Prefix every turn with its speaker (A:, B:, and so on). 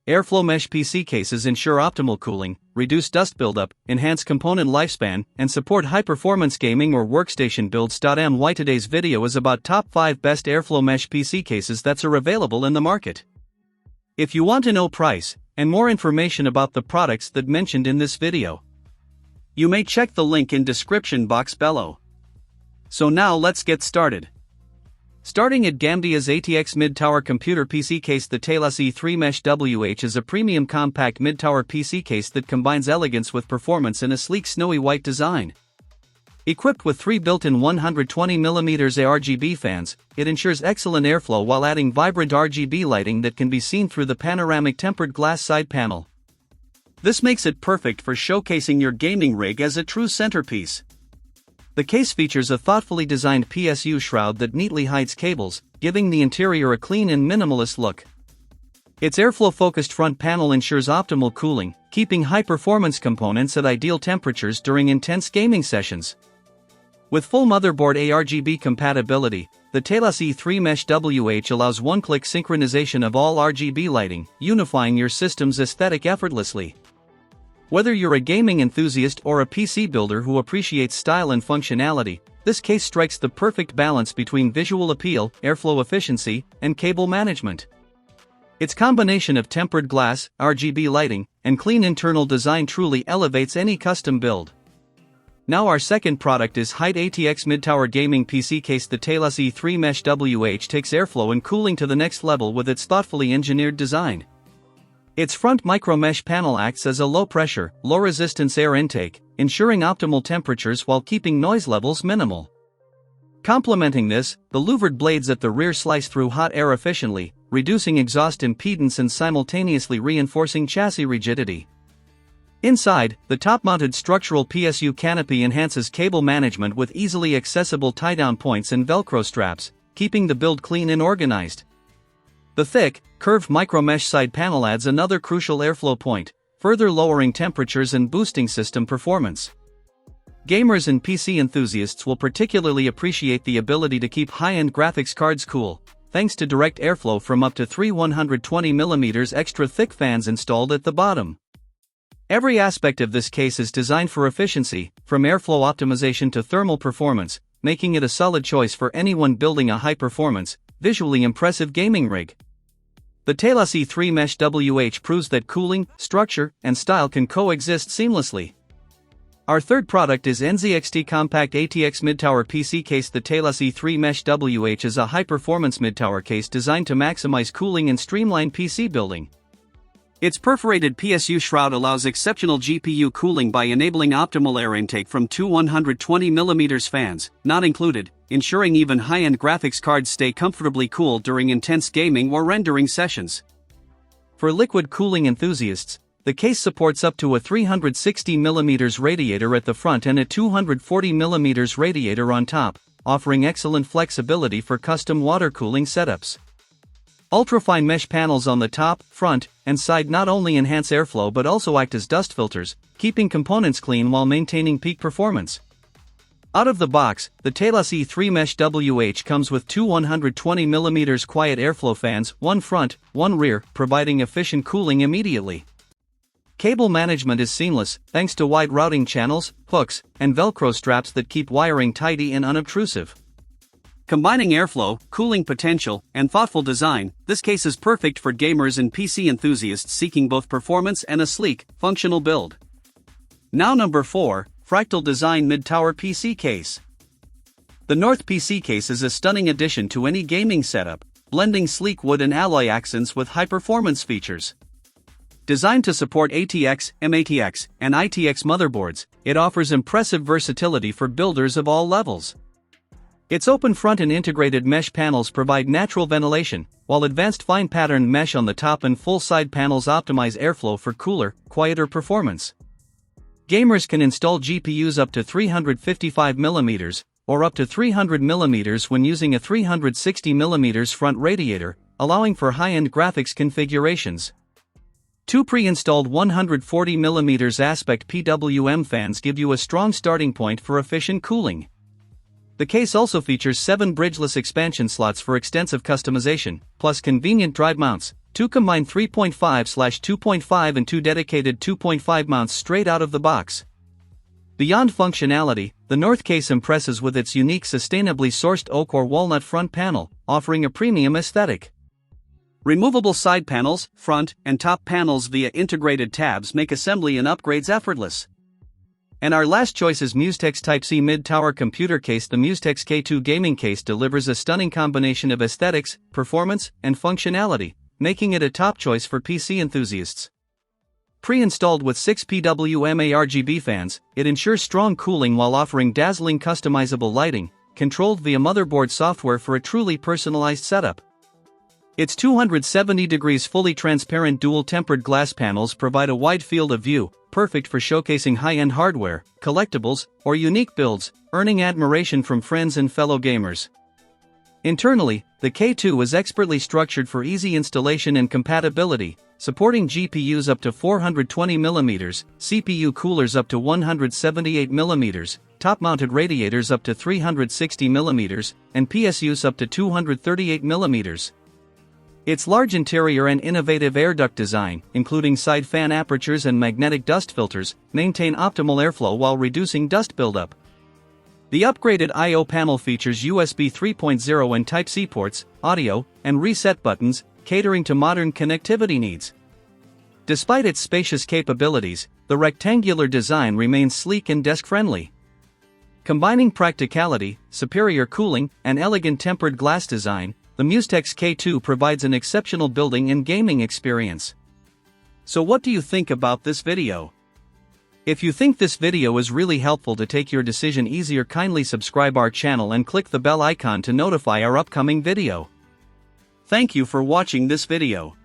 A: airflow mesh PC cases ensure optimal cooling, reduce dust buildup, enhance component lifespan, and support high-performance gaming or workstation builds. Today's video is about top 5 best airflow mesh PC cases that are available in the market. If you want to know price and more information about the products that mentioned in this video, you may check the link in description box below. So now let's get started. Starting at Gamdias ATX Mid-Tower computer PC case. The TALOS E3 MESH WH is a premium compact mid-tower PC case that combines elegance with performance in a sleek snowy white design. Equipped with 3 built-in 120mm ARGB fans, it ensures excellent airflow while adding vibrant RGB lighting that can be seen through the panoramic tempered glass side panel. This makes it perfect for showcasing your gaming rig as a true centerpiece. The case features a thoughtfully designed PSU shroud that neatly hides cables, giving the interior a clean and minimalist look. Its airflow-focused front panel ensures optimal cooling, keeping high-performance components at ideal temperatures during intense gaming sessions. With full motherboard ARGB compatibility, the TALOS E3 MESH WH allows one-click synchronization of all RGB lighting, unifying your system's aesthetic effortlessly. Whether you're a gaming enthusiast or a PC builder who appreciates style and functionality, this case strikes the perfect balance between visual appeal, airflow efficiency, and cable management. Its combination of tempered glass, RGB lighting, and clean internal design truly elevates any custom build. Now our second product is Hyte ATX Mid-Tower gaming PC case. The TALOS E3 MESH WH takes airflow and cooling to the next level with its thoughtfully engineered design. Its front micro-mesh panel acts as a low-pressure, low-resistance air intake, ensuring optimal temperatures while keeping noise levels minimal. Complementing this, the louvered blades at the rear slice through hot air efficiently, reducing exhaust impedance and simultaneously reinforcing chassis rigidity. Inside, the top-mounted structural PSU canopy enhances cable management with easily accessible tie-down points and Velcro straps, keeping the build clean and organized. The thick, curved micro-mesh side panel adds another crucial airflow point, further lowering temperatures and boosting system performance. Gamers and PC enthusiasts will particularly appreciate the ability to keep high-end graphics cards cool, thanks to direct airflow from up to 3 120mm extra thick fans installed at the bottom. Every aspect of this case is designed for efficiency, from airflow optimization to thermal performance, making it a solid choice for anyone building a high-performance, visually impressive gaming rig. The TALOS E3 MESH WH proves that cooling, structure, and style can coexist seamlessly. Our third product is NZXT Compact ATX Mid-Tower PC case. The TALOS E3 MESH WH is a high-performance mid-tower case designed to maximize cooling and streamline PC building. Its perforated PSU shroud allows exceptional GPU cooling by enabling optimal air intake from 2 120mm fans, not included, ensuring even high-end graphics cards stay comfortably cool during intense gaming or rendering sessions. For liquid cooling enthusiasts, the case supports up to a 360mm radiator at the front and a 240mm radiator on top, offering excellent flexibility for custom water cooling setups. Ultrafine mesh panels on the top, front, and side not only enhance airflow but also act as dust filters, keeping components clean while maintaining peak performance. Out of the box, the TALOS E3 MESH WH comes with 2 120mm quiet airflow fans, one front, one rear, providing efficient cooling immediately. Cable management is seamless, thanks to wide routing channels, hooks, and Velcro straps that keep wiring tidy and unobtrusive. Combining airflow, cooling potential, and thoughtful design, this case is perfect for gamers and PC enthusiasts seeking both performance and a sleek, functional build. Now number 4, Fractal Design Mid-Tower PC Case. The North PC case is a stunning addition to any gaming setup, blending sleek wood and alloy accents with high-performance features. Designed to support ATX, MATX, and ITX motherboards, it offers impressive versatility for builders of all levels. Its open front and integrated mesh panels provide natural ventilation, while advanced fine patterned mesh on the top and full side panels optimize airflow for cooler, quieter performance. Gamers can install GPUs up to 355mm, or up to 300mm when using a 360mm front radiator, allowing for high-end graphics configurations. Two pre-installed 140mm aspect PWM fans give you a strong starting point for efficient cooling. The case also features 7 bridgeless expansion slots for extensive customization, plus convenient drive mounts, 2 combined 3.5/2.5 and 2 dedicated 2.5 mounts straight out of the box. Beyond functionality, the North case impresses with its unique sustainably sourced oak or walnut front panel, offering a premium aesthetic. Removable side panels, front and top panels via integrated tabs make assembly and upgrades effortless. And our last choice is MUSETEX Type-C Mid-Tower computer case. The MUSETEX K2 gaming case delivers a stunning combination of aesthetics, performance, and functionality, making it a top choice for PC enthusiasts. Pre-installed with 6 PWM ARGB fans, it ensures strong cooling while offering dazzling customizable lighting, controlled via motherboard software for a truly personalized setup. Its 270 degrees fully transparent dual-tempered glass panels provide a wide field of view, perfect for showcasing high-end hardware, collectibles, or unique builds, earning admiration from friends and fellow gamers. Internally, the K2 is expertly structured for easy installation and compatibility, supporting GPUs up to 420mm, CPU coolers up to 178mm, top-mounted radiators up to 360mm, and PSUs up to 238mm. Its large interior and innovative air duct design, including side fan apertures and magnetic dust filters, maintain optimal airflow while reducing dust buildup. The upgraded I/O panel features USB 3.0 and Type-C ports, audio, and reset buttons, catering to modern connectivity needs. Despite its spacious capabilities, the rectangular design remains sleek and desk-friendly. Combining practicality, superior cooling, and elegant tempered glass design, the MUSETEX K2 provides an exceptional building and gaming experience. So what do you think about this video? If you think this video is really helpful to take your decision easier, kindly subscribe our channel and click the bell icon to notify our upcoming video. Thank you for watching this video.